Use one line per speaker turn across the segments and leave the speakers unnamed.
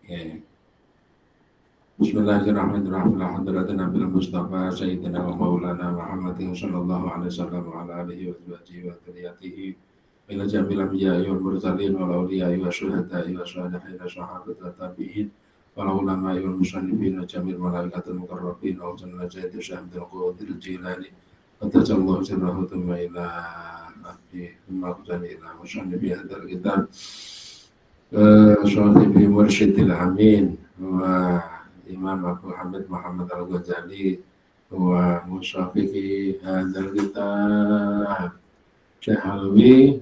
Ya. Bismillahirrahmanirrahim. Alhamdulillah Nabil Mustafa Sayyidina wa Maulana Muhammadin sallallahu alaihi wasallam wa ala alihi wa sahbihi wa dzurriyyatihi ila jamil anbiya'i wal mursalin wal awliya'i wa syuhada'i wa sholihin wa sahabati wa tabi'in wal ulama'i wal musannifin wa jamil malaikatul muqarrabin wa jannah sayyidil syahidil qadir jilani wa tajallahu sirrahu thumma ila abdi thumma qadani ila musannifi hadzal kitab sahibi mursyidil amin wa Imam Abu Hamid Muhammad Al-Ghazali wa musyafiqi hadzal kitab Syekh Alwi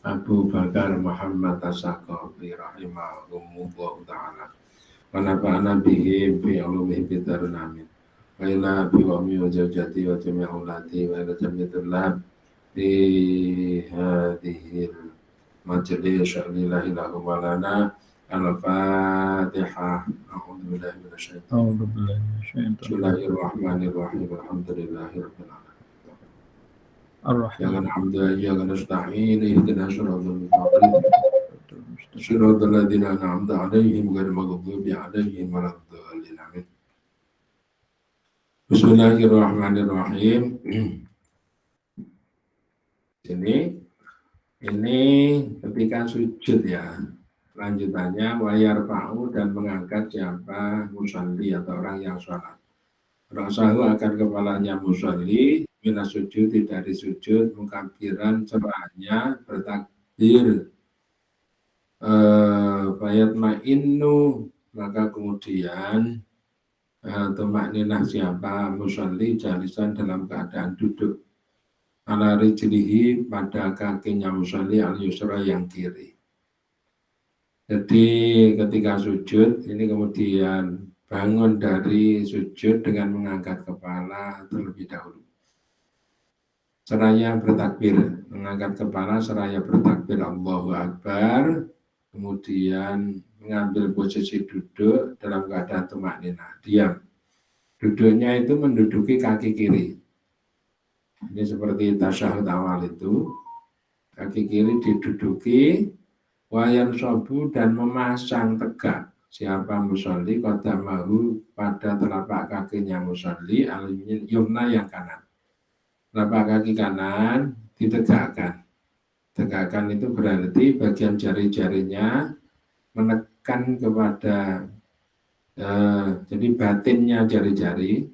Abu Bakar Muhammad As-Saqafi rahimahullah ta'ala wa nafa'ana bihi bi ulumihi bidarun amin wa ila bi wa mi wa zawjati wa jami'ulati wa ila jami'atillah bi hadihil majlis lillahi lahu wa lana Al-Fatihah. A'udzubillahi minasyaitonir rajim. Bismillahirrahmanirrahim. Alhamdulillahirabbil alamin. Ar-Rahman. Iyyaka nasta'in ihdinas siratal mustaqim. Siratal ladzina an'amta 'alaihim ghairil maghdubi alaihim waladdallin. Amin. Bismillahirrahmanirrahim. Ini ketika sujud ya. Lanjutannya wayar pa'u dan mengangkat siapa musalli atau orang yang sholat. Rasahu akan kepalanya musalli minas sujud dari sujud mengkabiran serahnya bertakbir bayat ma'innu maka kemudian tumak ninah siapa musalli jalisan dalam keadaan duduk ala rijlihi pada kakinya musalli al-yusra yang kiri. Jadi ketika sujud ini kemudian bangun dari sujud dengan mengangkat kepala terlebih dahulu. Seraya bertakbir, mengangkat kepala seraya bertakbir Allahu Akbar, kemudian mengambil posisi duduk dalam keadaan tumakninah, diam. Duduknya itu menduduki kaki kiri. Ini seperti tasyahud awal itu, kaki kiri diduduki. Wayan sobu dan memasang tegak siapa musolli qadamahu pada telapak kakinya musolli al-yamin yumna yang kanan. Telapak kaki kanan ditegakkan. Tegakkan itu berarti bagian jari-jarinya menekan kepada jadi batinnya jari-jari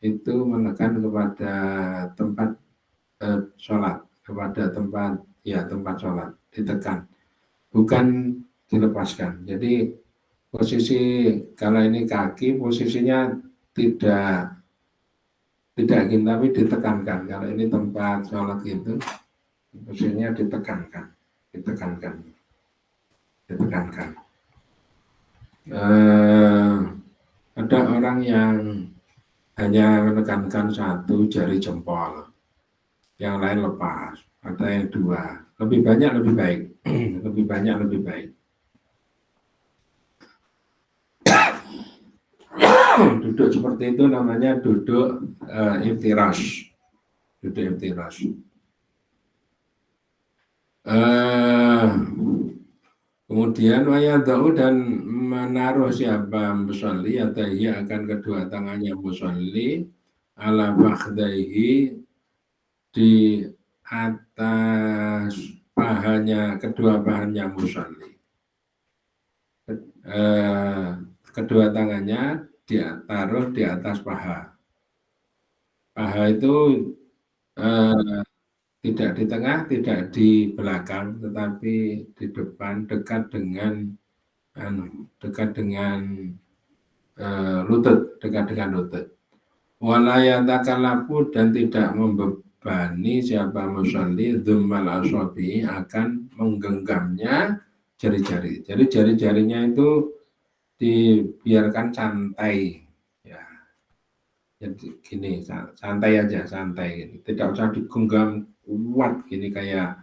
itu menekan kepada tempat sholat, kepada tempat sholat ditekan. Bukan dilepaskan. Jadi posisi kalau ini kaki posisinya tidak gini tapi ditekankan. Kalau ini tempat sholat itu posisinya ditekankan. Ada orang yang hanya menekankan satu jari jempol, yang lain lepas. Ada yang dua. Lebih banyak lebih baik. Lebih banyak lebih baik. Duduk seperti itu namanya duduk iftirash. Duduk iftirash. Kemudian wayadau dan menaruh siapa musolli atau ia akan kedua tangannya musolli ala fakhdaihi di atas pahanya, kedua pahanya musolli. Kedua tangannya ditaruh di atas paha. Paha itu tidak di tengah, tidak di belakang, tetapi di depan, dekat dengan lutut, dekat dengan lutut. Walayatakallafu dan tidak membebani siapa musolli dzummal asabi akan menggenggamnya jari-jari. Jadi jari-jarinya itu dibiarkan santai ya. Jadi gini, santai aja, santai gini. Tidak usah digenggam kuat gini kayak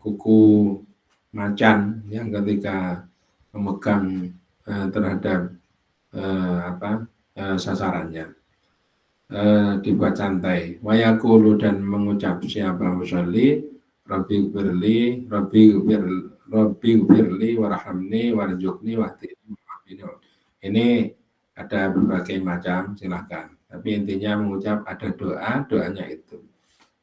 kuku macan yang ketika memegang terhadap sasarannya. Dibuat santai. Wayakulu dan mengucap siapa musolli Rabbi firli warhamni warzuqni wahdini. Ini ada berbagai macam, silahkan. Tapi intinya mengucap ada doa, doanya itu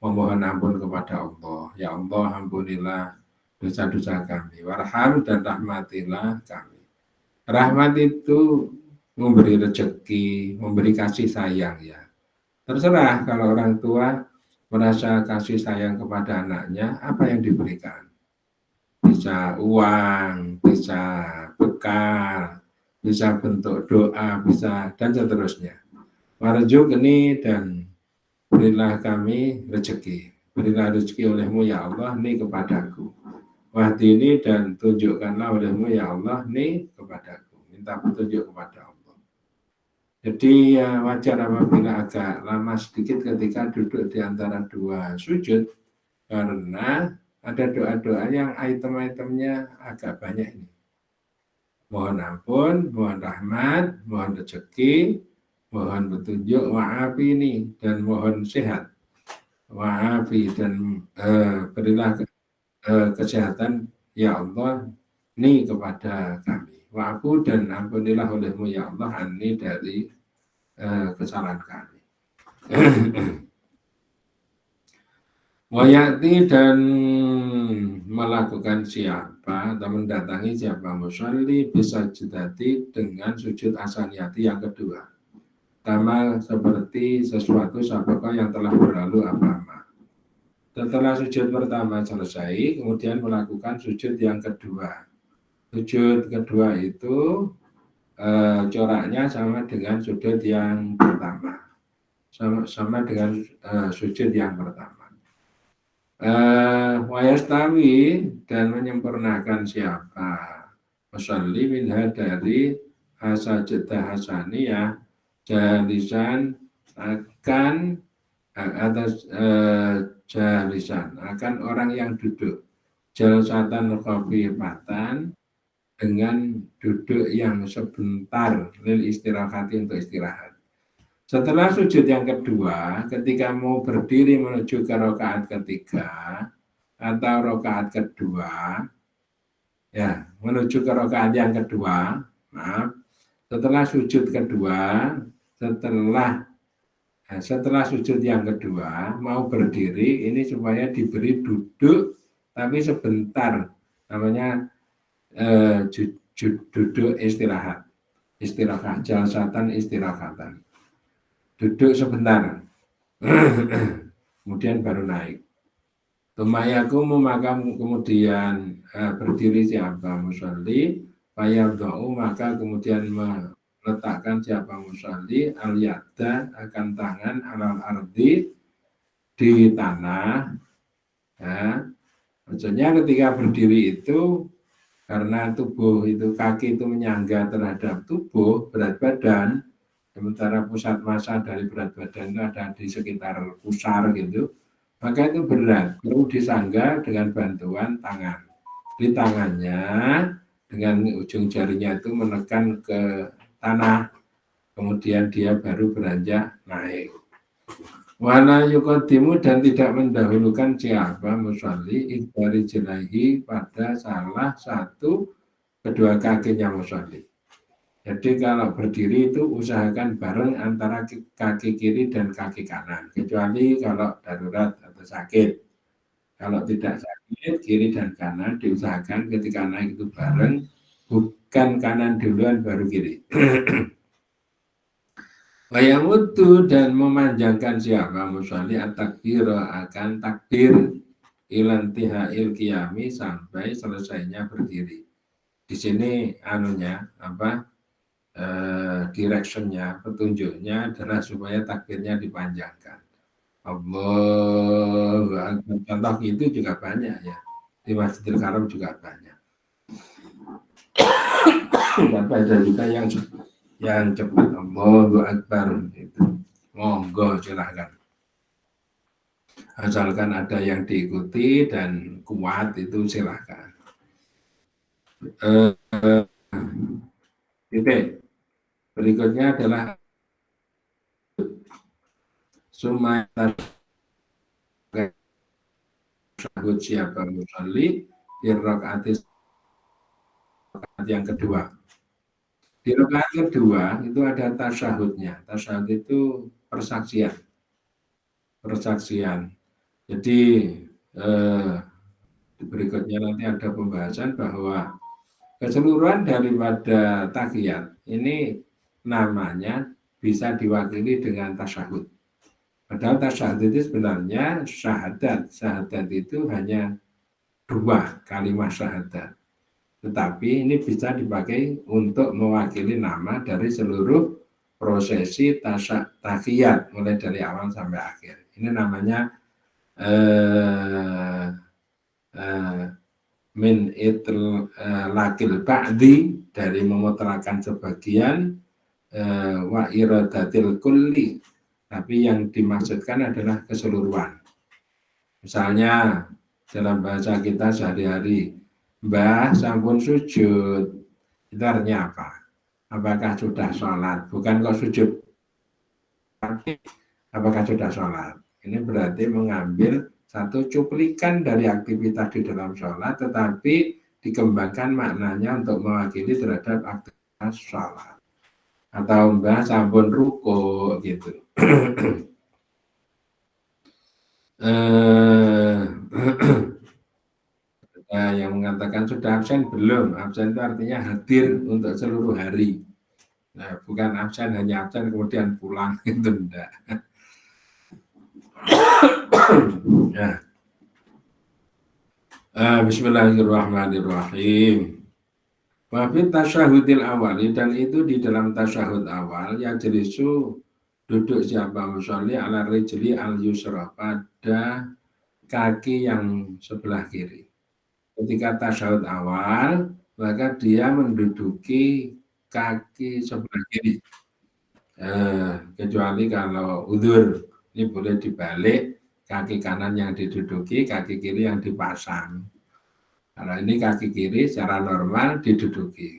memohon ampun kepada Allah. Ya Allah, ampunilah dosa-dosa kami. Warham dan rahmatilah kami. Rahmat itu memberi rezeki, memberi kasih sayang ya. Terserah kalau orang tua merasa kasih sayang kepada anaknya, apa yang diberikan? Bisa uang, bisa bekal, bisa bentuk doa, bisa dan seterusnya. Warjuk ini dan berilah kami rezeki. Berilah rezeki olehmu ya Allah, ini kepadaku. Wahdini dan tunjukkanlah olehmu ya Allah, ini kepadaku. Minta petunjuk kepada Allah. Jadi ya, wajar apabila agak lama sedikit ketika duduk di antara dua sujud, karena ada doa-doa yang item-itemnya agak banyak ini. Mohon ampun, mohon rahmat, mohon rezeki, mohon petunjuk, wa'afi ini, dan mohon sehat. Wa'afi dan berilah kesehatan ya Allah ini kepada kami. Wa'afu dan ampunilah olehmu ya Allah ini dari kesalahan kami. Wayati dan melakukan siapa atau mendatangi siapa musalli bisa jadati dengan sujud asaniyati yang kedua. Sama seperti sesuatu sabaka yang telah berlalu apa-apa. Setelah sujud pertama selesai, kemudian melakukan sujud yang kedua. Sujud kedua itu coraknya sama dengan sujud yang pertama. Sama dengan sujud yang pertama. Wayastawi dan menyempurnakan siapa musalli minha dari sajadah hasaniyah jalisan akan atas jalisan akan orang yang duduk jalsatan khafifatan dengan duduk yang sebentar lil istirahati untuk istirahat. Setelah sujud yang kedua, ketika mau berdiri menuju ke rakaat ketiga atau rakaat kedua, ya menuju ke rakaat yang kedua, setelah sujud kedua, setelah sujud yang kedua mau berdiri, ini supaya diberi duduk tapi sebentar, namanya duduk istirahat, jalsatan istirahatan. Duduk sebentar, kemudian baru naik. Tumayakumu maka kemudian berdiri siapa musalli, fayadha'u maka kemudian meletakkan siapa musalli al-yada akan tangan alal ardi di tanah. Ya. Maksudnya ketika berdiri itu karena tubuh itu kaki itu menyangga terhadap tubuh berat badan. Sementara pusat massa dari berat badan itu ada di sekitar pusar gitu, maka itu berat, perlu disangga dengan bantuan tangan. Di tangannya dengan ujung jarinya itu menekan ke tanah, kemudian dia baru beranjak naik. Wala yuqaddimu dan tidak mendahulukan siapa musalli ikhbari jelahi pada salah satu kedua kakinya musalli. Jadi kalau berdiri itu usahakan bareng antara kaki kiri dan kaki kanan. Kecuali kalau darurat atau sakit. Kalau tidak sakit, kiri dan kanan diusahakan ketika naik itu bareng. Bukan kanan duluan baru kiri. Wayamutu dan memanjangkan siapa musalli at-takbir akan takbir ilantihail qiyami sampai selesainya berdiri. Di sini directionnya, petunjuknya adalah supaya takbirnya dipanjangkan. Allahu Akbar. Contoh itu juga banyak ya. Di Masjidil Haram juga banyak. Tapi ada juga yang cepat. Allahu Akbar itu. Monggo silahkan. Asalkan ada yang diikuti dan kuat itu silahkan. Oke. Berikutnya adalah Summa tasyahud siapa musalli di rakaat yang kedua. Di rakaat kedua itu ada tasyahudnya. Tasyahud itu persaksian. Persaksian. Jadi berikutnya nanti ada pembahasan bahwa keseluruhan daripada tahiyat ini namanya bisa diwakili dengan tasyahud. Padahal tasyahud itu sebenarnya syahadat. Syahadat itu hanya 2 kalimat syahadat. Tetapi ini bisa dipakai untuk mewakili nama dari seluruh prosesi tahiyat mulai dari awal sampai akhir. Ini namanya min lakil ba'di, dari memutlakan sebagian, wa iradatil kulli, tapi yang dimaksudkan adalah keseluruhan. Misalnya dalam bahasa kita sehari-hari, Mbah sampun sujud, itu artinya apa? Apakah sudah sholat? Bukan kok sujud, apakah sudah sholat? Ini berarti mengambil satu cuplikan dari aktivitas di dalam sholat, tetapi dikembangkan maknanya untuk mewakili terhadap aktivitas sholat. Atau Mbah sampun ruko gitu. Nah, yang mengatakan sudah absen belum. Absen itu artinya hadir untuk seluruh hari. Nah, bukan absen hanya absen kemudian pulang, itu enggak. Ya. Bismillahirrahmanirrahim. Wafid tasyahudil awali, dan itu di dalam tasyahud awal yang jelisu duduk siapa musolli ala rijli al yusra, pada kaki yang sebelah kiri. Ketika tasyahud awal, maka dia menduduki kaki sebelah kiri. Kecuali kalau udzur, ini boleh dibalik, kaki kanan yang diduduki, kaki kiri yang dipasang. Kalau ini kaki kiri secara normal diduduki.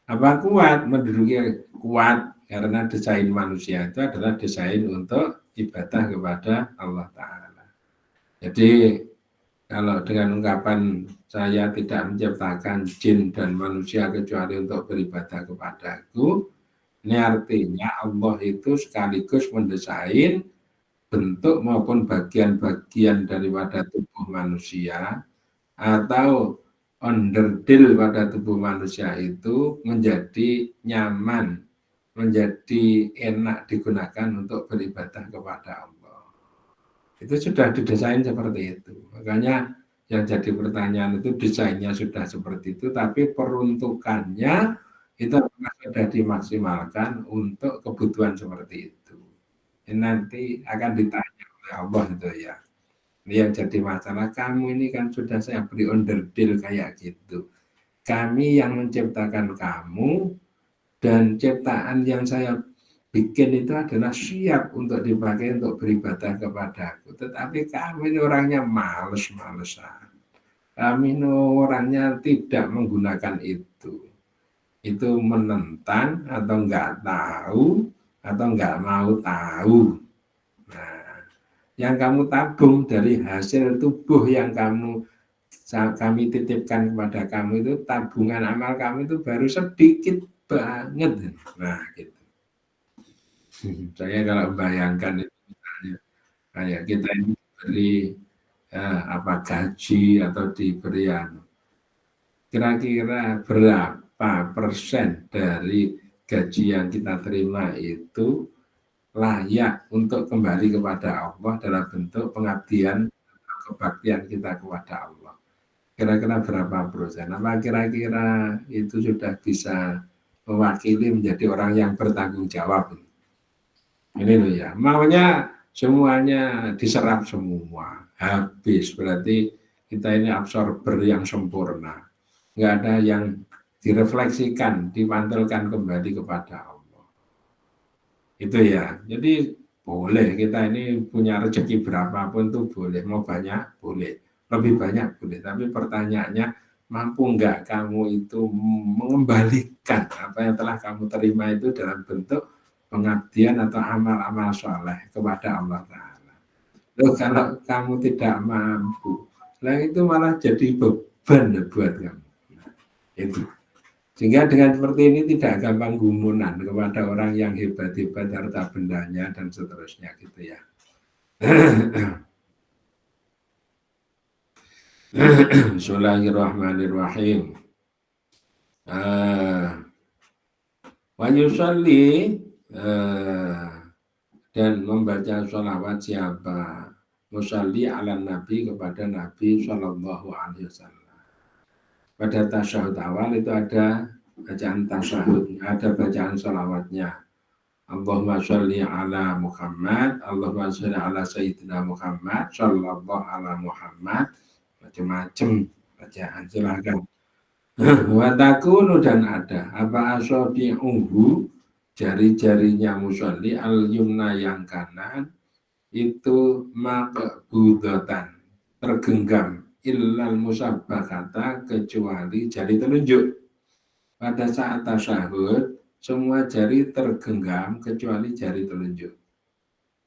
Apa kuat? Menduduki kuat, karena desain manusia itu adalah desain untuk ibadah kepada Allah Ta'ala. Jadi kalau dengan ungkapan saya tidak menciptakan jin dan manusia kecuali untuk beribadah kepadaku, ini artinya Allah itu sekaligus mendesain bentuk maupun bagian-bagian daripada tubuh manusia atau onderdil pada tubuh manusia itu menjadi nyaman, menjadi enak digunakan untuk beribadah kepada Allah. Itu sudah didesain seperti itu. Makanya yang jadi pertanyaan itu desainnya sudah seperti itu, tapi peruntukannya itu sudah dimaksimalkan untuk kebutuhan seperti itu. Ini nanti akan ditanya oleh Allah itu ya. Ini yang jadi masalah, kamu ini kan sudah saya beri onderdil kayak gitu. Kami yang menciptakan kamu, dan ciptaan yang saya bikin itu adalah siap untuk dipakai untuk beribadah kepadaku. Tetapi kami ini orangnya males-malesan. Kami ini orangnya tidak menggunakan itu. Itu menentang atau enggak tahu atau enggak mau tahu. Nah, yang kamu tabung dari hasil tubuh yang kami titipkan kepada kamu itu, tabungan amal kamu itu baru sedikit banget. Nah, gitu. Saya kalau bayangkan itu misalnya kayak kita ini diberi gaji atau diberi kira-kira berapa persen dari gaji yang kita terima itu layak untuk kembali kepada Allah dalam bentuk pengabdian atau kebaktian kita kepada Allah. Kira-kira berapa persen? Apa kira-kira itu sudah bisa mewakili menjadi orang yang bertanggung jawab? Ini loh ya, maunya semuanya diserap semua, habis, berarti kita ini absorber yang sempurna. Nggak ada yang direfleksikan, dipantelkan kembali kepada Allah. Itu ya, jadi boleh kita ini punya rezeki berapapun tuh boleh, mau banyak boleh, lebih banyak boleh, tapi pertanyaannya mampu nggak kamu itu mengembalikan apa yang telah kamu terima itu dalam bentuk pengabdian atau amal-amal soleh kepada Allah Ta'ala. Loh, kalau kamu tidak mampu, Nah itu malah jadi beban buat kamu. Nah, itu. Sehingga dengan seperti ini tidak gampang gumunan kepada orang yang hebat-hebat harta bendanya dan seterusnya gitu ya. Bismillahirrahmanirrahim. Wa yusalli dan membaca sholawat siapa musalli ala nabi kepada Nabi Shallallahu Alaihi Wasallam. Pada tasyahud awal itu ada bacaan tasyahud, ada bacaan sholawatnya. Allahumma sholli ala Muhammad, Allahumma sholli ala Sayyidina Muhammad, Shallallahu ala Muhammad, macam-macam bacaan silakan. Watakunu dan ada apa asabi'uhu jari-jarinya musolli al-yumna yang kanan itu maqbudatan tergenggam illal musabbakata kecuali jari telunjuk. Pada saat tasyahud semua jari tergenggam kecuali jari telunjuk.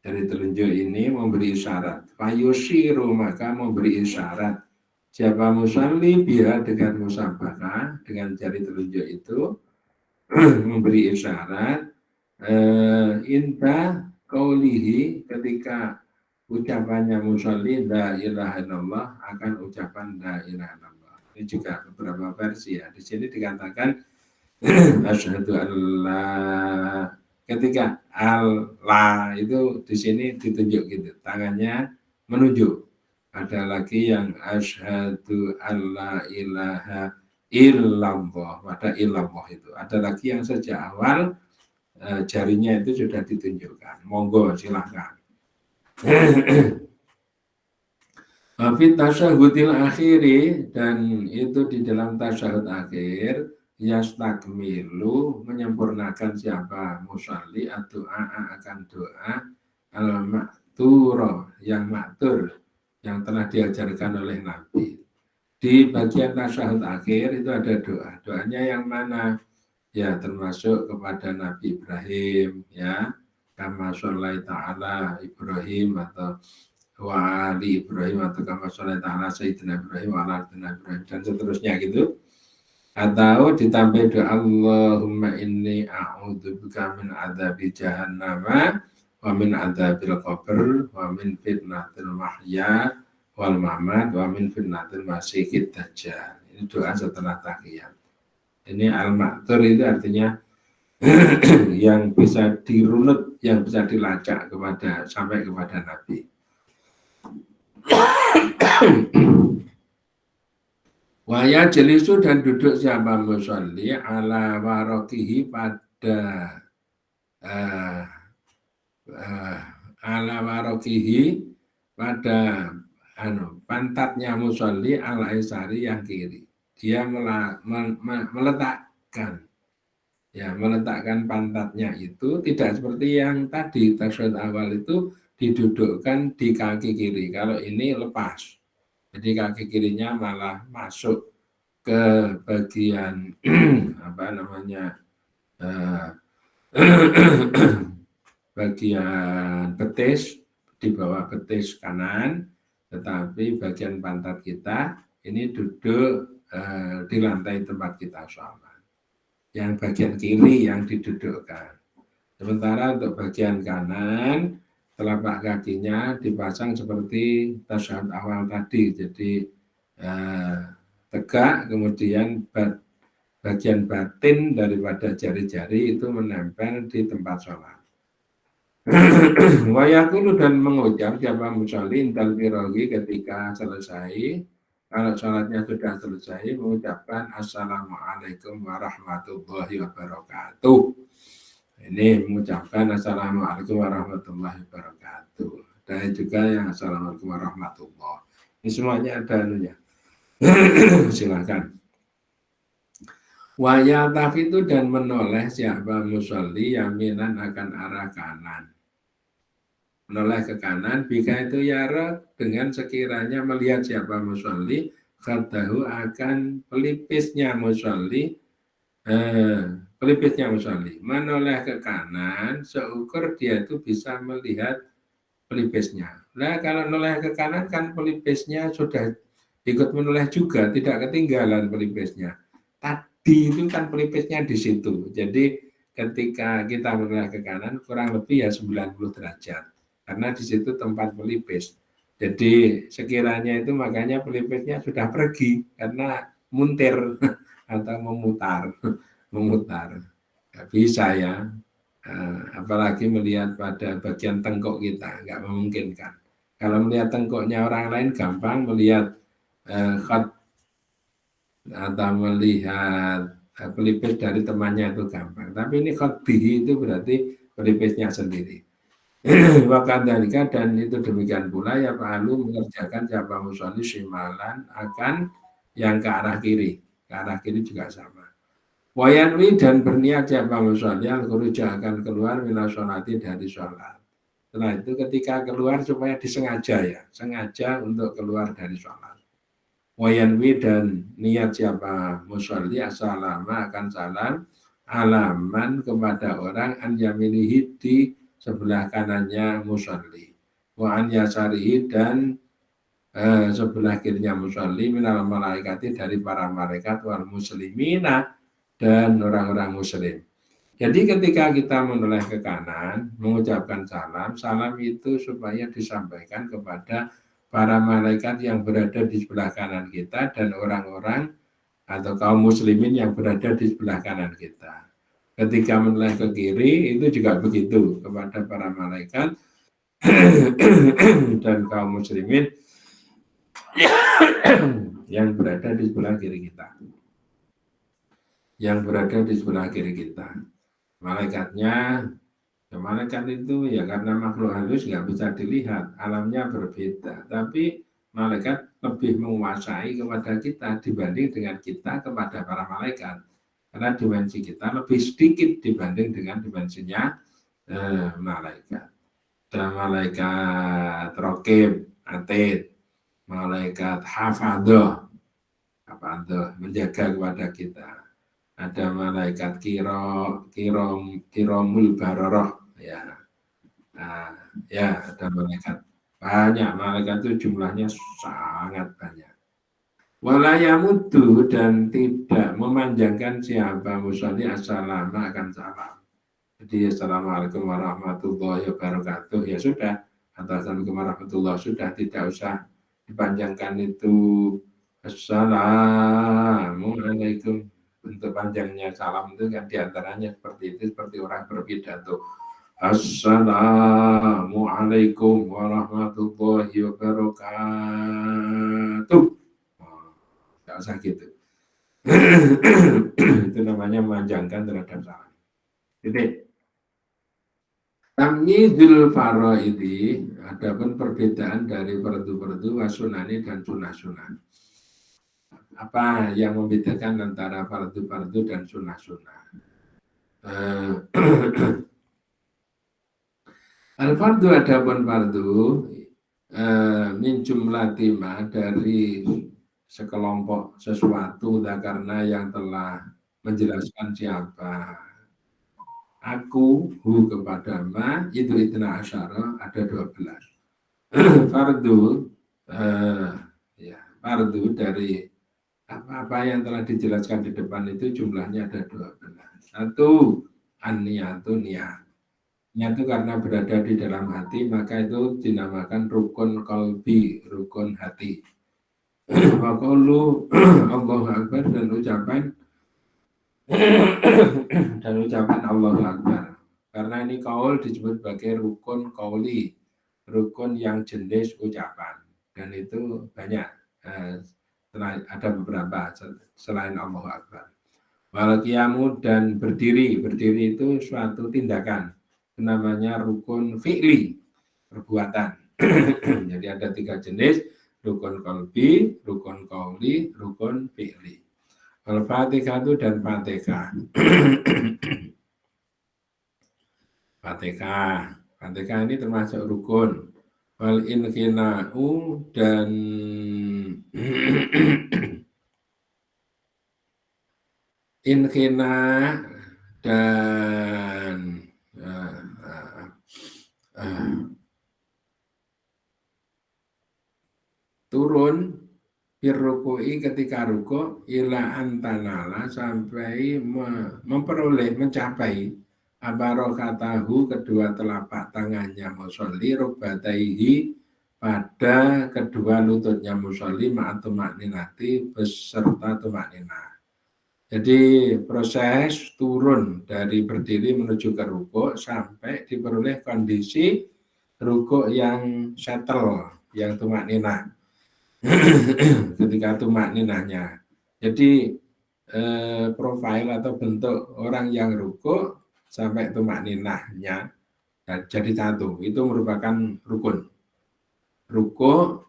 Jari telunjuk ini memberi isyarat. Fayushiru maka memberi isyarat. Siapa musalli biha dengan musabbakah dengan jari telunjuk itu memberi isyarat inta qaulihi ketika ucapannya musalli la ilaha illallah akan ucapan la ilaha illallah. Ini juga beberapa versi ya. Di sini dikatakan asyhadu alla ketika Allah itu di sini ditunjuk gitu. Tangannya menunjuk. Ada lagi yang asyhadu alla ilaha illallah. Pada illallah itu. Ada lagi yang sejak awal jarinya itu sudah ditunjukkan. Monggo silahkan. Fit tasyahudil akhiri dan itu di dalam tasyahud akhir yastakmilu menyempurnakan siapa musalli doa akan doa al-makturo yang maktur yang telah diajarkan oleh Nabi. Di bagian tasyahud akhir itu ada doa. Doanya yang mana? Ya termasuk kepada Nabi Ibrahim ya. Kama sholaita ala Ibrahim atau wa ali Ibrahim atau kama sholaita ala Sayyidina Ibrahim wa ala Ibrahim dan seterusnya gitu. Atau ditambah doa Allahumma inni a'udzubika min adzabi jahannam wa min adzabil qabr wa min fitnatil mahya wal mamat wa min fitnatil masiihid dajjal. Ini doa setelah tahiyat. Ini al-maktur itu artinya yang bisa dirunut, yang bisa dilacak kepada sampai kepada Nabi. Waya jelisu dan duduk siapa musolli ala warokihi pada ala warokihi pada pantatnya musolli ala isari yang kiri. Dia meletakkan pantatnya itu tidak seperti yang tadi tasyahud awal itu didudukkan di kaki kiri. Kalau ini lepas, jadi kaki kirinya malah masuk ke bagian bagian betis di bawah betis kanan, tetapi bagian pantat kita ini duduk di lantai tempat kita sholat. Yang bagian kiri yang didudukkan. Sementara untuk bagian kanan, telapak kakinya dipasang seperti tasyahud awal tadi. Jadi tegak, kemudian bagian batin daripada jari-jari itu menempel di tempat sholat. Wayakulu dan mengucap siapa musolli intal firogi ketika selesai. Kalau sholatnya sudah selesai, mengucapkan Assalamualaikum warahmatullahi wabarakatuh. Ini mengucapkan Assalamualaikum warahmatullahi wabarakatuh. Dan juga yang Assalamualaikum warahmatullahi. Ini semuanya ada anunya. Silakan. Wayataf itu dan menoleh siapa musolli yaminan akan arah kanan. Menoleh ke kanan, bika itu yara dengan sekiranya melihat siapa musolli, khadahu akan pelipisnya musolli, menoleh ke kanan, seukur dia itu bisa melihat pelipisnya. Nah kalau menoleh ke kanan kan pelipisnya sudah ikut menoleh juga, tidak ketinggalan pelipisnya. Tadi itu kan pelipisnya di situ. Jadi ketika kita menoleh ke kanan kurang lebih ya 90 derajat. Karena di situ tempat pelipis. Jadi sekiranya itu makanya pelipisnya sudah pergi karena muntir atau memutar, memutar. Nggak bisa ya. Apalagi melihat pada bagian tengkuk kita, nggak memungkinkan. Kalau melihat tengkuknya orang lain gampang, melihat khat atau melihat pelipis dari temannya itu gampang. Tapi ini khotbihi itu berarti pelipisnya sendiri. Wakadhalika dan itu demikian pula ya Pak Alu mengerjakan siapa musolli shimalan akan yang ke arah kiri. Ke arah kiri juga sama. Wayanwi dan berniat siapa musolli al-khuruja akan keluar minasonati dari sholat. Setelah itu ketika keluar supaya disengaja ya, sengaja untuk keluar dari sholat. Wayanwi dan niat siapa musolli asalama akan salam alaman kepada orang an yaminihi di sebelah kanannya musolli. Wa an yasarihi dan sebelah kirinya musolli minal malaikati dari para malaikat wal muslimina dan orang-orang muslim. Jadi ketika kita menoleh ke kanan, mengucapkan salam, salam itu supaya disampaikan kepada para malaikat yang berada di sebelah kanan kita dan orang-orang atau kaum muslimin yang berada di sebelah kanan kita. Ketika menoleh ke kiri, itu juga begitu kepada para malaikat dan kaum muslimin yang berada di sebelah kiri kita. Yang berada di sebelah kiri kita. Malaikatnya, ya malaikat itu ya karena makhluk halus nggak bisa dilihat, alamnya berbeda. Tapi malaikat lebih menguasai kepada kita dibanding dengan kita kepada para malaikat. Karena dimensi kita lebih sedikit dibanding dengan dimensinya malaikat. Ada malaikat rokib, atid, malaikat hafadah, menjaga kepada kita. Ada malaikat kiromul baroroh ya. Nah, ya ada malaikat banyak, malaikat itu jumlahnya sangat banyak. Walayamudu dan tidak memanjangkan siapa musolli assalamu akan salam. Jadi assalamualaikum warahmatullahi wabarakatuh ya sudah, atau assalamualaikum warahmatullahi sudah, tidak usah dipanjangkan itu assalamualaikum. Bentuk panjangnya salam itu kan diantaranya seperti itu, seperti orang berpidato. Assalamualaikum warahmatullahi wabarakatuh. Nggak usah gitu. Itu namanya memanjangkan terhadap salam. Jadi tamyizul faraidi, adapun perbedaan dari fardu-fardu wasunani dan sunah-sunah. Apa yang membedakan antara fardu-fardu dan sunah-sunah? Al-fardu adapun fardu min jumlah timah dari sekelompok sesuatu karena yang telah menjelaskan siapa aku kepada ma itu itna asyara ada 12. Fardu ya fardu dari apa yang telah dijelaskan di depan itu jumlahnya ada 12. Satu an-niyatu niat. Niat itu karena berada di dalam hati maka itu dinamakan rukun qalbi, rukun hati. Wa qawlu Allahu Akbar dan ucapan Allahu Akbar. Karena ini qaul disebut sebagai rukun qauli, rukun yang jenis ucapan. Dan itu banyak, ada beberapa selain Allahu Akbar. Wal qiyamu dan berdiri itu suatu tindakan. Namanya rukun fi'li, perbuatan. Jadi ada 3 jenis, rukun qalbi, rukun qauli, rukun fi'li. Al-Fatihah itu dan Fatihah. Fatihah ini termasuk rukun. Wal inqina'u dan inqina dan turun Firrukui ketika ruku ila antanala sampai memperoleh mencapai abarokatahu kedua telapak tangannya musolli rubataihi pada kedua lututnya musolli ma'atu makninati beserta tumakninah. Jadi proses turun dari berdiri menuju ke ruku sampai diperoleh kondisi ruku yang settle, yang tumakninah. Ketika tumak ninahnya. Jadi profil atau bentuk orang yang ruku sampai tumak ninahnya jadi satu. Itu merupakan rukun. Ruku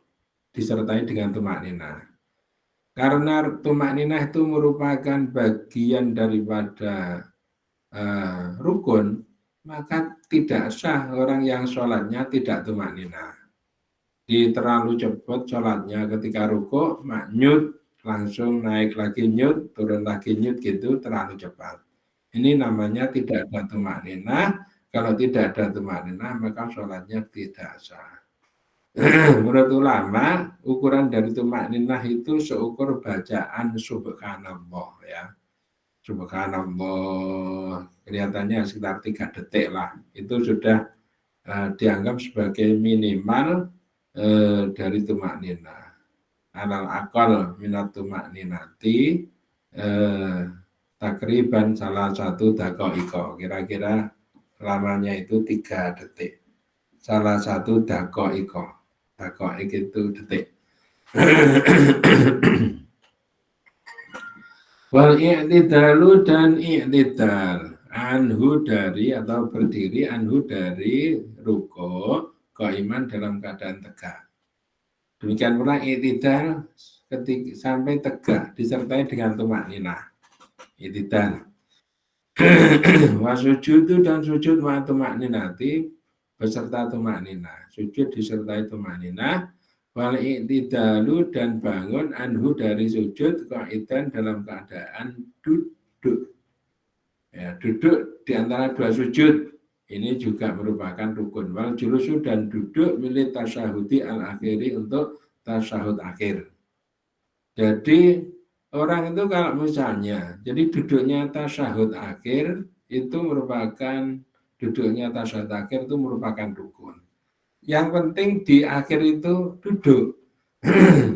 disertai dengan tumak ninah. Karena tumak ninah itu merupakan bagian daripada rukun, maka tidak sah orang yang sholatnya tidak tumak ninah. Terlalu cepat sholatnya ketika ruku, nyut, langsung naik lagi nyut, turun lagi nyut gitu, terlalu cepat. Ini namanya tidak ada tumakninah. Kalau tidak ada tumakninah maka sholatnya tidak sah. Menurut ulama, ukuran dari tumakninah itu seukur bacaan subhanallah ya. Subhanallah, kelihatannya sekitar 3 detik lah. Itu sudah dianggap sebagai minimal dari tumakninah. Alal akal minat tumakninati takriban salah satu dakoiko, kira-kira lamanya itu 3 detik. Salah satu dakoiko itu detik. Wal i'tidalu dan i'tidal anhu dari atau berdiri anhu dari ruko qaiman dalam keadaan tegak. Demikian pula i'tidal ketika sampai tegak disertai dengan tumakninah. I'tidal. Wa sujudu dan sujud ma tumakninati beserta tumakninah. Sujud disertai tumakninah. Wal i'tidalu dan bangun anhu dari sujud qaidan dalam keadaan duduk. Ya, duduk di antara dua sujud. Ini juga merupakan rukun. Wal julusu dan duduk milik tasyahudi al-akhiri untuk tasyahud akhir. Jadi orang itu kalau misalnya, jadi duduknya tasyahud akhir itu merupakan itu merupakan rukun. Yang penting di akhir itu duduk.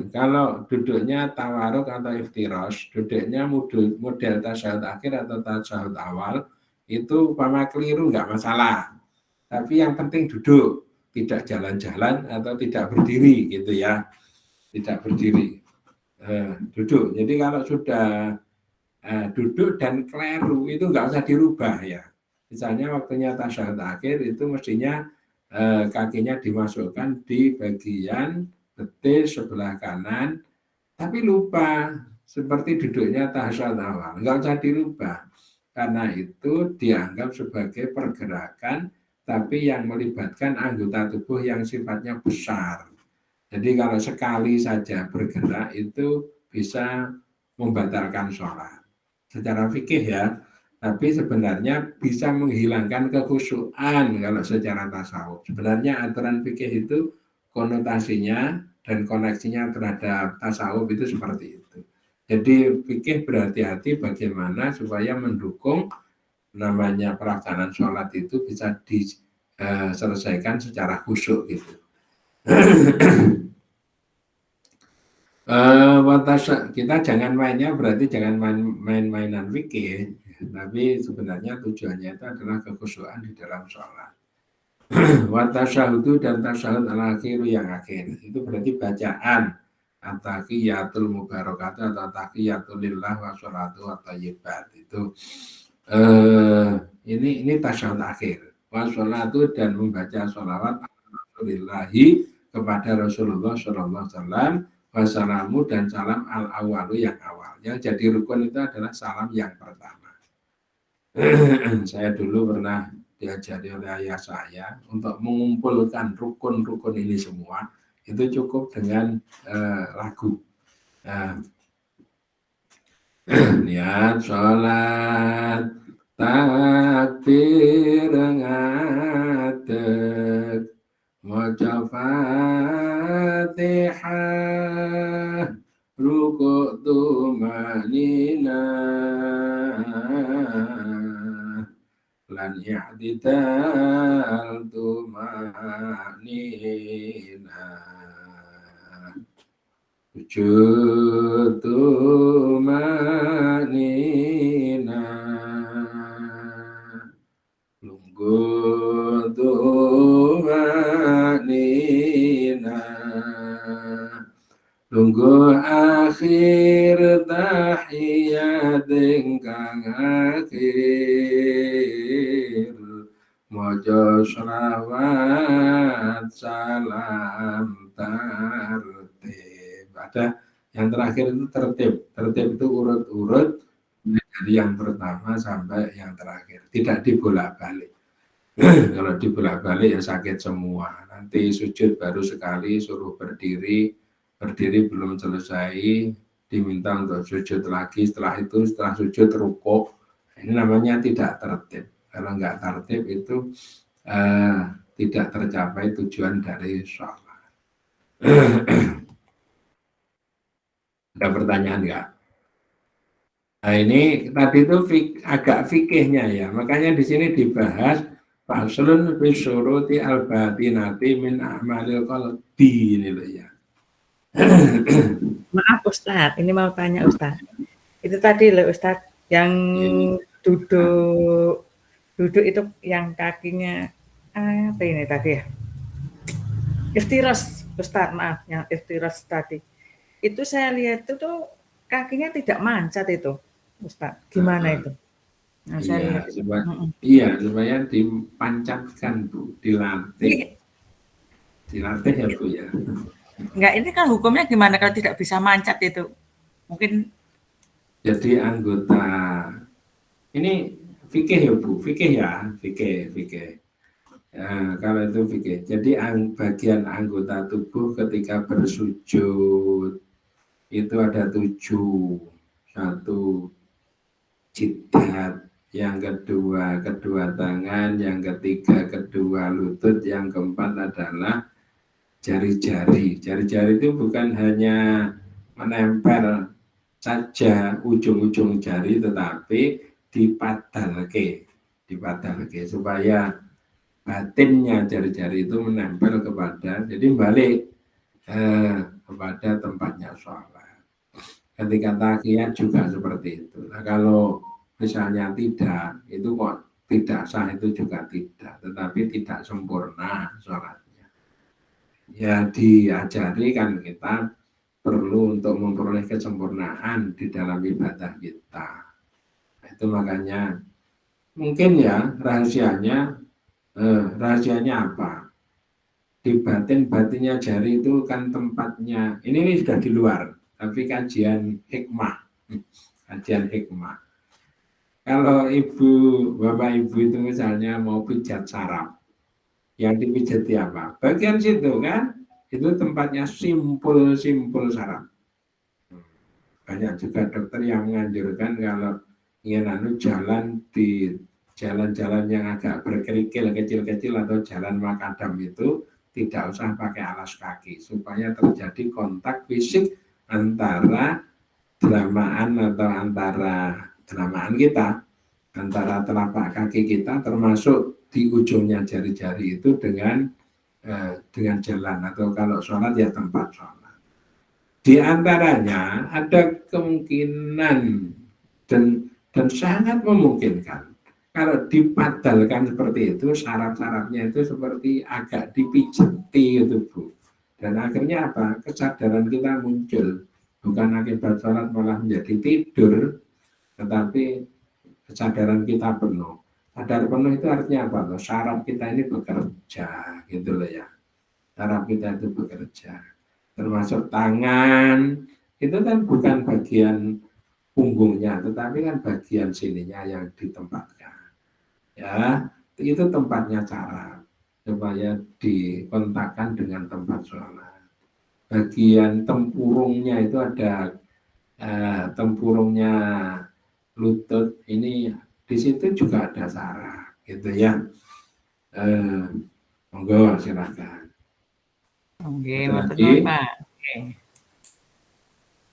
Kalau duduknya tawaruk atau iftirosh, duduknya model tasyahud akhir atau tasyahud awal, itu umpama keliru nggak masalah. Tapi yang penting duduk, tidak jalan-jalan atau tidak berdiri gitu ya. Tidak berdiri. Duduk. Jadi kalau sudah duduk dan keliru itu nggak usah dirubah ya. Misalnya waktunya tasyahud akhir itu mestinya kakinya dimasukkan di bagian betis sebelah kanan, tapi lupa seperti duduknya tasyahud awal, nggak usah dirubah karena itu dianggap sebagai pergerakan tapi yang melibatkan anggota tubuh yang sifatnya besar. Jadi kalau sekali saja bergerak itu bisa membatalkan sholat. Secara fikih ya, tapi sebenarnya bisa menghilangkan kekhusyuan kalau secara tasawuf. Sebenarnya aturan fikih itu konotasinya dan koneksinya terhadap tasawuf itu seperti itu. Jadi fikih berhati-hati bagaimana supaya mendukung namanya pelaksanaan sholat itu bisa diselesaikan secara khusyuk gitu. Kita jangan mainnya berarti jangan main-mainan fikih, tapi sebenarnya tujuannya itu adalah kekhusyuan di dalam sholat. Wa tasyahudu dan tasyahud al-akhir yang akhir itu berarti bacaan at-tahiyatul mubarakatuh atau tahiyatul lillah wa sholatu wa thayyibat itu ini tasyahud akhir wa sholatu dan membaca sholawat Rasulillahi kepada Rasulullah Shallallahu Alaihi Wasallam wassalamu dan salam al-awalu yang awal. Yang jadi rukun itu adalah salam yang pertama. Saya dulu pernah diajari oleh ayah saya untuk mengumpulkan rukun-rukun ini semua itu cukup dengan lagu. Niat sholat takbir ngadeg maca Fatihah tumanina lan i'tidal tumanina sujud tumanina lungguh tumanina lungguh akhir tahiyat ingkang akhir maca sholawat salam tertib. Ada yang terakhir itu tertib. Tertib itu urut-urut dari yang pertama sampai yang terakhir. Tidak dibolak-balik. Kalau dibolak-balik ya sakit semua. Nanti sujud baru sekali suruh berdiri belum selesai, diminta untuk sujud lagi, setelah sujud rukuk. Ini namanya tidak tertib. Kalau nggak tertib itu tidak tercapai tujuan dari sholat. Ada pertanyaan nggak? Nah ini tadi itu agak fikihnya ya, makanya di sini dibahas faslun fi syuruti al-batinati min a'malil qalbi ini loh ya.
Maaf Ustadz, ini mau tanya Ustadz. Itu tadi loh Ustadz, yang duduk itu yang kakinya apa ini tadi ya? Iftiras, Ustadz, maaf, yang iftiras tadi. Itu saya lihat itu tuh kakinya tidak mancat itu, Ustadz. Gimana itu? Nah,
iya, supaya dipancatkan Bu, dilatih. Dilatih ya Bu ya.
Enggak, ini kan hukumnya gimana kalau tidak bisa mancat itu? Mungkin
jadi anggota ini fikih ya Bu, fikih. Ya, kalau itu fikih. Jadi bagian anggota tubuh ketika bersujud itu ada 7. 1 jidat, yang kedua tangan, yang ketiga kedua lutut, yang keempat adalah jari-jari. Jari-jari itu bukan hanya menempel saja ujung-ujung jari, tetapi dipadalke supaya batinnya jari-jari itu menempel kepada, jadi balik kepada tempatnya sholat. Ketika tahiyat juga seperti itu. Nah, kalau misalnya tidak, itu kok tidak sah, itu juga tidak, tetapi tidak sempurna sholatnya. Ya diajari kan kita perlu untuk memperoleh kesempurnaan di dalam ibadah kita. Itu makanya mungkin ya rahasianya apa? Di batinnya jari itu kan tempatnya, ini sudah di luar, tapi kajian hikmah. Kalau bapak ibu itu misalnya mau pijat saraf, yang dipijati apa? Bagian situ kan, itu tempatnya simpul saraf. Banyak juga dokter yang menganjurkan kalau ingin jalan di jalan-jalan yang agak berkerikil kecil-kecil atau jalan makadam itu tidak usah pakai alas kaki supaya terjadi kontak fisik antara delamaan kita, antara telapak kaki kita termasuk di ujungnya jari-jari itu dengan jalan, atau kalau sholat ya tempat sholat. Di antaranya ada kemungkinan dan sangat memungkinkan kalau dipadalkan seperti itu, saraf-sarafnya itu seperti agak dipijati itu Bu. Dan akhirnya apa? Kesadaran kita muncul. Bukan akibat sholat malah menjadi tidur, tetapi kesadaran kita penuh. Sadar penuh itu artinya apa? Saraf kita ini bekerja, gitu loh ya. Saraf kita itu bekerja. Termasuk tangan, itu kan bukan bagian punggungnya, tetapi kan bagian sininya yang ditempatkan. Ya, itu tempatnya saraf, supaya dikontakkan dengan tempat sholat. Bagian tempurungnya itu ada tempurungnya lutut, ini di situ juga ada saraf, gitu ya. Monggo silakan.
Oke, Pak.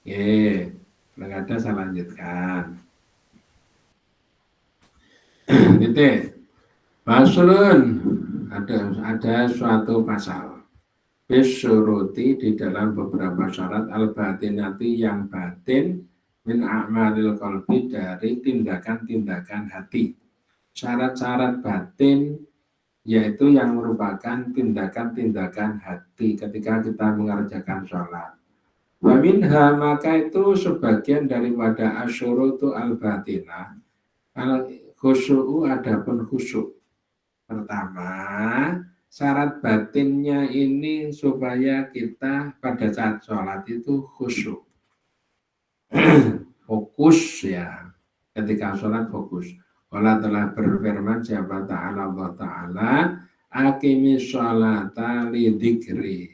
Oke. Nggak ada, saya lanjutkan. Titik. Faslun, ada suatu pasal. Bisyuruti di dalam beberapa syarat al-batinati yang batin min a'malil qalbi dari tindakan-tindakan hati. Syarat-syarat batin yaitu yang merupakan tindakan-tindakan hati ketika kita mengerjakan sholat. Wa minha, maka itu sebagian daripada asyurutu al-batinah. Khusyu'u adapun khusyuk. Pertama, syarat batinnya ini supaya kita pada saat sholat itu khusyuk. Fokus ya. Ketika sholat fokus. Allah telah berfirman siapa ta'ala Allah ta'ala akimi sholata lidikri.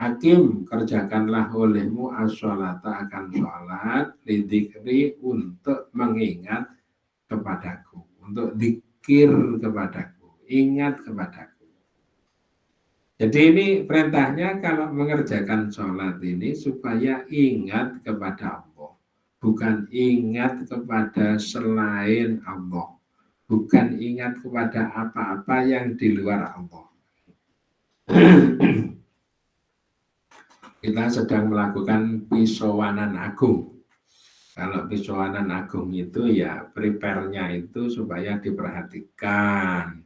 Hakim, kerjakanlah olehmu as-sholata akan sholat lidikri untuk mengingat kepadaku, untuk dikir kepadaku, ingat kepadaku. Jadi ini perintahnya kalau mengerjakan sholat ini supaya ingat kepada Allah, bukan ingat kepada selain Allah, bukan ingat kepada apa-apa yang di luar Allah. Kita sedang melakukan pisowanan agung. Kalau pisowanan agung itu ya prepare-nya itu supaya diperhatikan.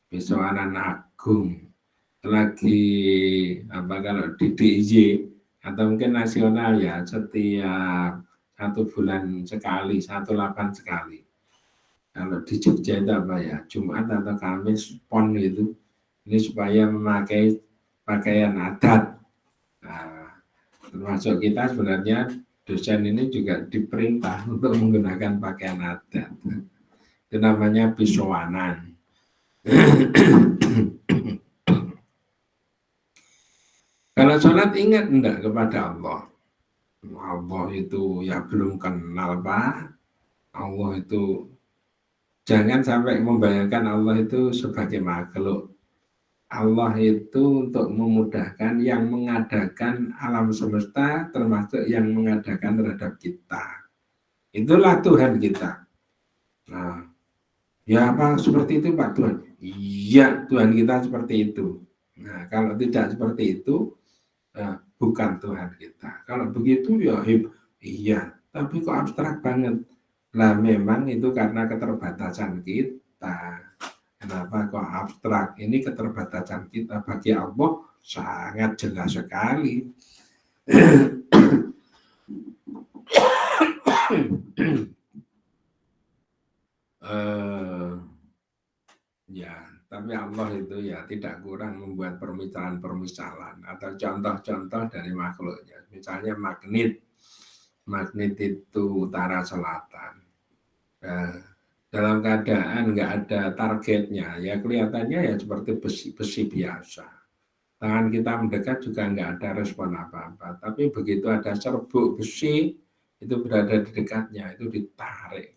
Pisowanan agung lagi apa kalau di DIY atau mungkin nasional ya setiap 1 bulan sekali, 18 sekali. Kalau di Jogja itu apa ya, Jumat atau Kamis PON itu, ini supaya memakai pakaian adat. Nah, termasuk kita sebenarnya dosen ini juga diperintah untuk menggunakan pakaian adat. Itu namanya pisowanan. Kalau sholat ingat enggak kepada Allah? Allah itu ya belum kenal Pak. Allah itu jangan sampai membayangkan Allah itu sebagai makhluk. Allah itu untuk memudahkan yang mengadakan alam semesta termasuk yang mengadakan terhadap kita. Itulah Tuhan kita. Nah, ya apa seperti itu Pak Tuhan? Iya, Tuhan kita seperti itu. Nah, kalau tidak seperti itu, bukan Tuhan kita. Kalau begitu ya iya, tapi kok abstrak banget. Nah, memang itu karena keterbatasan kita. Kenapa kok abstrak? Ini keterbatasan kita. Bagi Allah sangat jelas sekali. Ya, tapi Allah itu ya tidak kurang membuat permisalan-permisalan atau contoh-contoh dari makhluknya. Misalnya magnet itu utara selatan. Nah, dalam keadaan nggak ada targetnya, ya kelihatannya ya seperti besi biasa. Tangan kita mendekat juga nggak ada respon apa-apa. Tapi begitu ada serbuk besi, itu berada di dekatnya, itu ditarik.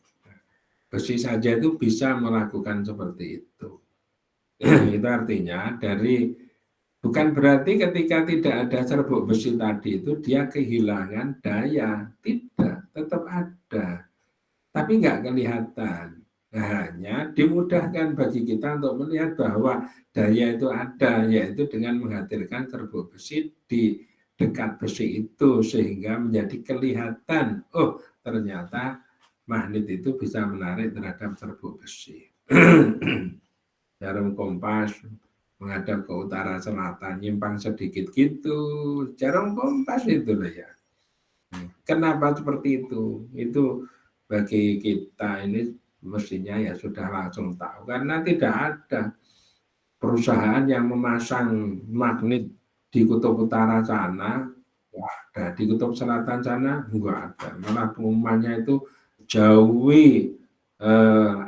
Besi saja itu bisa melakukan seperti itu. Itu artinya bukan berarti ketika tidak ada serbuk besi tadi itu dia kehilangan daya. Tidak, tetap ada. Tapi nggak kelihatan. Hanya dimudahkan bagi kita untuk melihat bahwa daya itu ada, yaitu dengan menghadirkan serbuk besi di dekat besi itu sehingga menjadi kelihatan, oh ternyata magnet itu bisa menarik terhadap serbuk besi. Jarum kompas menghadap ke utara selatan, nyimpang sedikit gitu, jarum kompas itu loh ya. Kenapa seperti itu? Itu bagi kita ini mestinya ya sudah langsung tahu, karena tidak ada perusahaan yang memasang magnet di kutub utara sana, ada di kutub selatan sana, enggak ada. Malah pengumumannya itu jauhi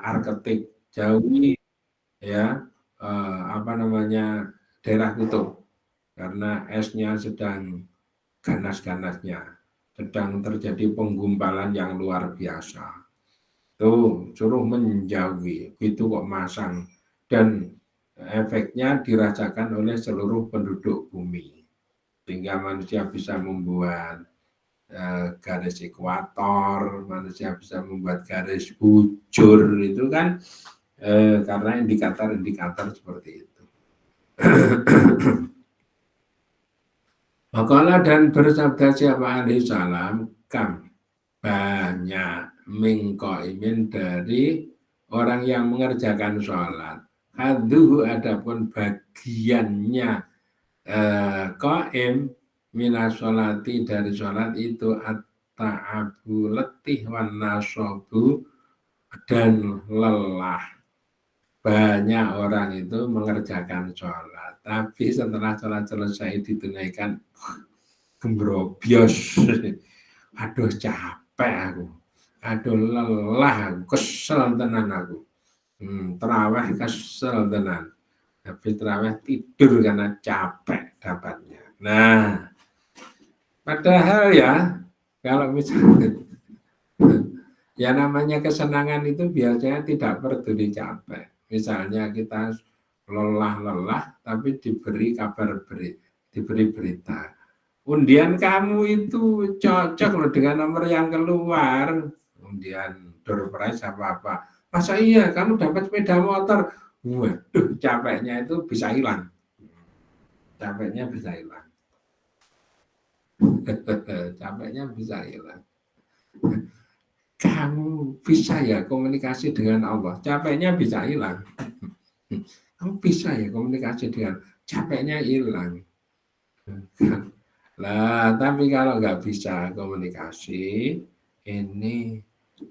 Arktik, jauhi ya daerah kutub karena esnya sedang ganas-ganasnya, sedang terjadi penggumpalan yang luar biasa. Tuh, suruh menjauhi, itu kok masang, dan efeknya dirasakan oleh seluruh penduduk bumi, sehingga manusia bisa membuat garis ekuator, manusia bisa membuat garis bujur, itu kan karena indikator-indikator seperti itu. Makalah dan bersabda siapa alaihi salam, kam banyak mingkoimin dari orang yang mengerjakan sholat. Haduhu adapun bagiannya qaim minas sholati dari sholat itu at-ta'abu letih wan nasobu dan lelah. Banyak orang itu mengerjakan sholat, tapi setelah sholat selesai ditunaikan gembrobios, aduh capek aku, aduh lelah aku, kesel tenan aku, terawih kesel tenan, habis terawih tidur karena capek dapatnya. Nah, padahal ya kalau misalnya ya namanya kesenangan itu biasanya tidak peduli capek. Misalnya kita lelah-lelah tapi diberi kabar diberi berita. Undian kamu itu cocok loh dengan nomor yang keluar. Undian door prize apa-apa. Masa iya kamu dapat sepeda motor? Waduh, capeknya itu bisa hilang. Capeknya bisa hilang. Capeknya bisa hilang. Kamu bisa ya komunikasi dengan Allah, capeknya bisa hilang. Kamu bisa ya komunikasi dengan, capeknya hilang. Lah, tapi kalau nggak bisa komunikasi, ini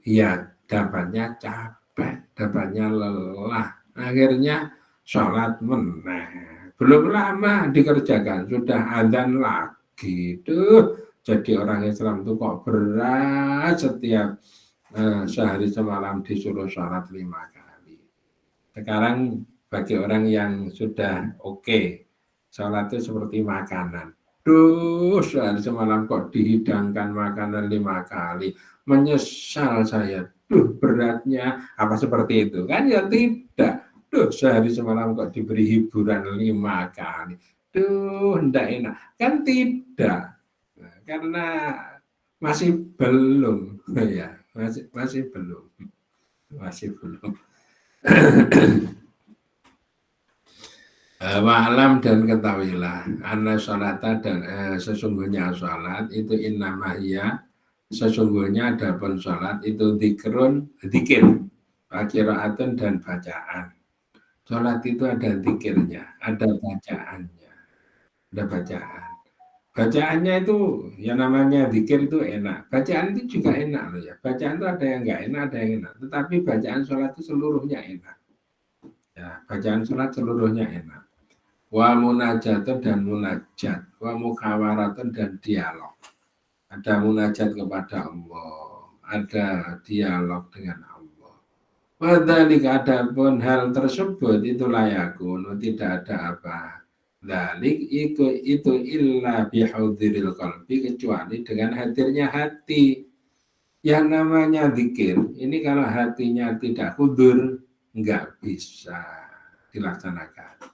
ya dapatnya capek, dapatnya lelah. Akhirnya sholat meneh. Belum lama dikerjakan, sudah adzan lagi. Tuh, jadi orang Islam tuh kok berat setiap sehari semalam disuruh sholat 5 kali. Sekarang bagi orang yang sudah oke, sholat itu seperti makanan. Duh, sehari semalam kok dihidangkan makanan 5 kali. Menyesal saya. Duh, beratnya apa seperti itu? Kan ya tidak. Duh, sehari semalam kok diberi hiburan 5 kali. Duh, tidak enak. Kan tidak. Nah, karena masih belum, ya, masih belum. Wa'alam dan ketahuilah anna sholata dan sesungguhnya sholat itu innamahya, sesungguhnya adapun sholat itu zikir qiraatun dan bacaan. Sholat itu ada zikirnya, ada bacaannya, ada bacaan. Bacaannya itu yang namanya zikir itu enak, bacaan itu juga enak loh ya. Bacaan itu ada yang enggak enak, ada yang enak, tetapi bacaan sholat itu seluruhnya enak ya. Bacaan sholat seluruhnya enak. Wa munajatun dan munajat, wa mukhawaratun dan dialog. Ada munajat kepada Allah, ada dialog dengan Allah. Wadhalika adapun hal tersebut itu layakun, tidak ada apa. Dalik itu illa bihaudiril qalbi, kecuali dengan hadirnya hati. Yang namanya zikir, ini kalau hatinya tidak hudur, enggak bisa dilaksanakan.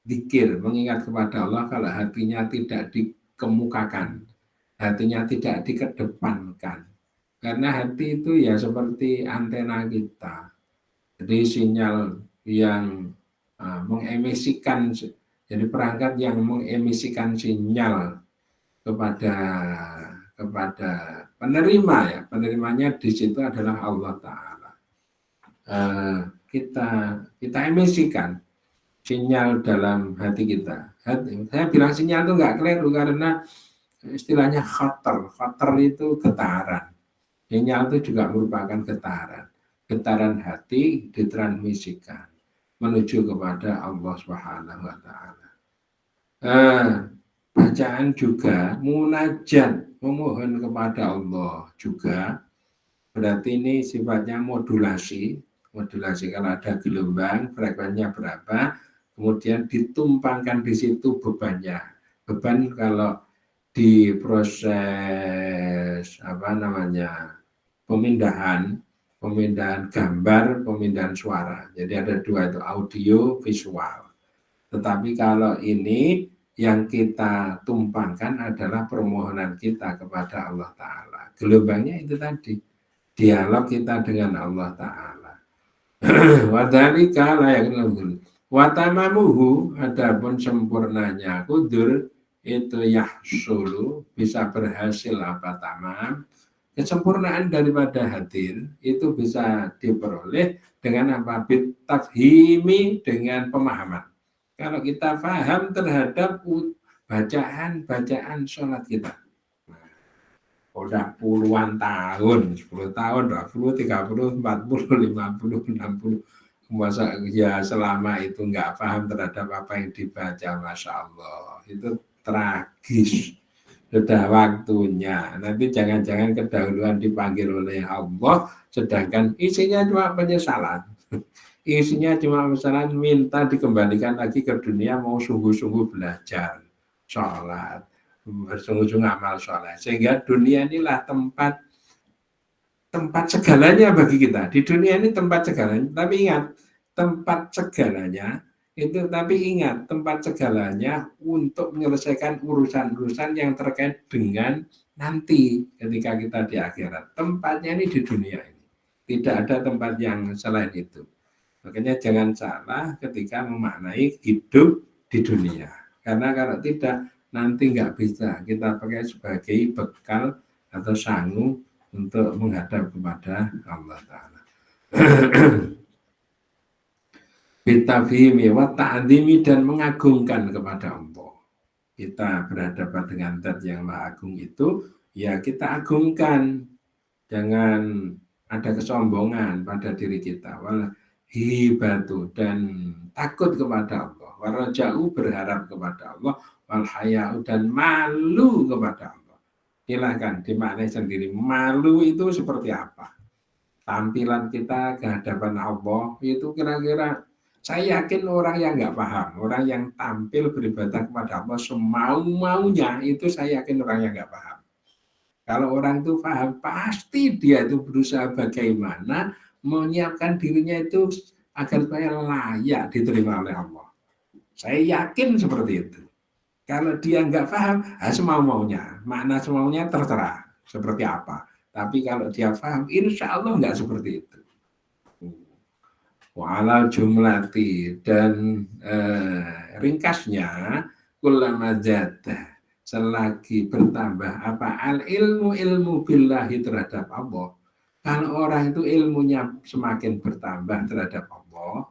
Zikir, mengingat kepada Allah kalau hatinya tidak dikemukakan, hatinya tidak dikedepankan. Karena hati itu ya seperti antena kita. Jadi sinyal yang mengemisikan, jadi perangkat yang mengemisikan sinyal kepada penerima ya. Penerimanya di situ adalah Allah Ta'ala. Kita emisikan sinyal dalam hati kita. Saya bilang sinyal itu nggak keliru karena istilahnya khatar. Khatar itu getaran. Sinyal itu juga merupakan getaran. Getaran hati ditransmisikan menuju kepada Allah Subhanahu wa Ta'ala. Bacaan juga munajat, memohon kepada Allah juga. Berarti ini sifatnya modulasi. Modulasi kalau ada gelombang, frekuensinya berapa, kemudian ditumpangkan di situ bebannya. Beban kalau di proses pemindahan gambar, pemindahan suara. Jadi ada dua itu, audio, visual. Tetapi kalau ini yang kita tumpangkan adalah permohonan kita kepada Allah Ta'ala. Gelombangnya itu tadi, dialog kita dengan Allah Ta'ala. Wadhalika layak watamamuhu, adapun sempurnanya kudur itu yahsulu, bisa berhasil apa tamam, kesempurnaan daripada hadir itu bisa diperoleh dengan apa? Bitafhimi, dengan pemahaman. Kalau kita paham terhadap bacaan sholat kita, udah puluhan tahun, 10 tahun, 20, 30, 40, 50, 60, masa ya selama itu nggak paham terhadap apa yang dibaca, Masya Allah, itu tragis. Sudah waktunya, nanti jangan-jangan kedahuluan dipanggil oleh Allah, sedangkan isinya cuma penyesalan. Isinya cuma misalnya minta dikembalikan lagi ke dunia, mau sungguh-sungguh belajar sholat, bersungguh-sungguh amal sholat, sehingga dunia inilah tempat segalanya bagi kita. Di dunia ini tempat segalanya, tapi ingat, tempat segalanya itu, tapi ingat, tempat segalanya untuk menyelesaikan urusan-urusan yang terkait dengan nanti ketika kita di akhirat. Tempatnya ini di dunia ini, tidak ada tempat yang selain itu. Makanya jangan salah ketika memaknai hidup di dunia, karena kalau tidak nanti nggak bisa kita pakai sebagai bekal atau sangu untuk menghadap kepada Allah Ta'ala. Bitafhimi wa ta'zimi, dan mengagungkan kepada Allah. Kita berhadapan dengan zat yang maha agung itu, ya kita agungkan, jangan ada kesombongan pada diri kita. Wal hibatu, dan takut kepada Allah, waraja'u, berharap kepada Allah, wal haya'u, dan malu kepada Allah. Silahkan dimaknai sendiri, malu itu seperti apa. Tampilan kita ke hadapan Allah itu kira-kira, saya yakin orang yang nggak paham, orang yang tampil beribadah kepada Allah semau-maunya, itu saya yakin orang yang nggak paham. Kalau orang itu paham, pasti dia itu berusaha bagaimana menyiapkan dirinya itu agar supaya layak diterima oleh Allah. Saya yakin seperti itu. Kalau dia nggak paham, semau-maunya, makna semaunya terserah seperti apa. Tapi kalau dia paham, insya Allah nggak seperti itu. Wa'alal jumlati, dan ringkasnya, kullama jada, selagi bertambah apa, al ilmu billahi, terhadap Allah. Kalau orang itu ilmunya semakin bertambah terhadap Allah,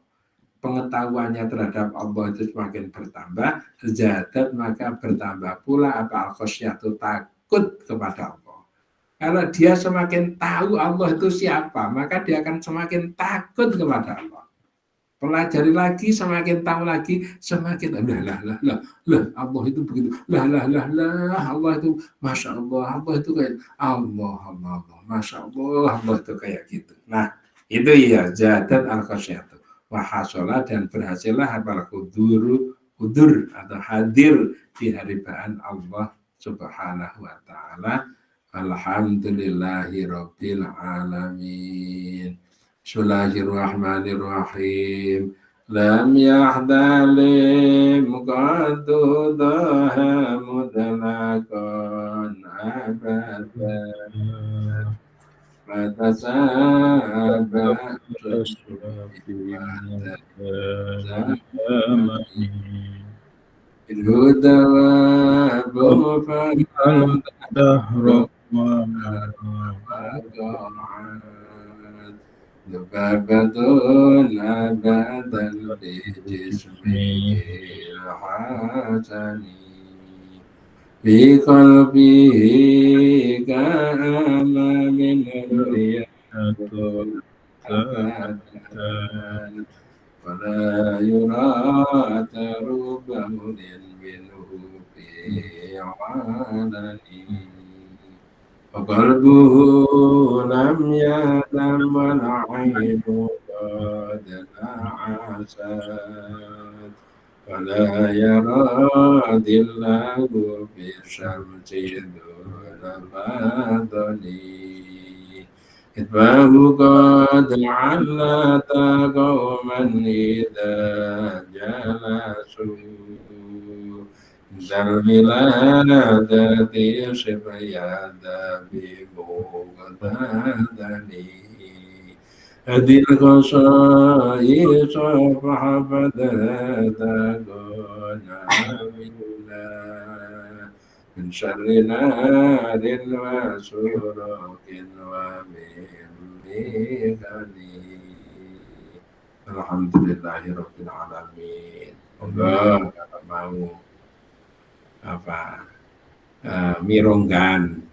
pengetahuannya terhadap Allah itu semakin bertambah, zadat, maka bertambah pula apa, al-khosyatu, takut kepada Allah. Kalau dia semakin tahu Allah itu siapa, maka dia akan semakin takut kepada Allah. Pelajari lagi, semakin tahu lagi, semakin lah Allah itu begitu, Allah itu Masya Allah, Allah itu kayak Allah, Masya Allah, Allah itu kayak gitu. Nah itu ya zadat al-khosyatu wahasolah, dan berhasillah apal kudur atau hadir di hadirat Allah Subhanahu wa Ta'ala. Alhamdulillahi Rabbil Alamin. Bismillahirrahmanirrahim. Lam yahdalim qadu daha mudlakan abadan Matasabah Ilhuda wa bufan dahru Nubabatun abadan bijismihi al-hasani Bi qalbihi ka'ama min riyatul abadan Wala yurataru bamudin minhu bi'alani Qalbuhu lam ya'lam wal'aibu qad na'asat Wala yaradillahu bisyamsi duna badani Itbahu qad allata qawman idha jalasu Zalmiladati Shibayada Bibugdadani Adil Qasai Safhabadada Guna Mila Min Sharri Narin wa Surukin wa Mimikani. Alhamdulillahirabbil alamin. Monggo kalau mau mironggan